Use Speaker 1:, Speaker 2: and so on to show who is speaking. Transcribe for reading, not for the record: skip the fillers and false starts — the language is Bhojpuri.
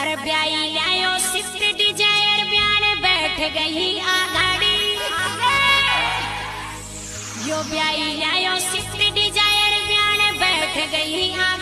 Speaker 1: अरे ब्याई लायो स्विफ्ट डिजायर ब्यान बैठ गई आगाड़ी। यो ब्याई लायो स्विफ्ट डिजायर ब्यान बैठ गई आगाड़ी।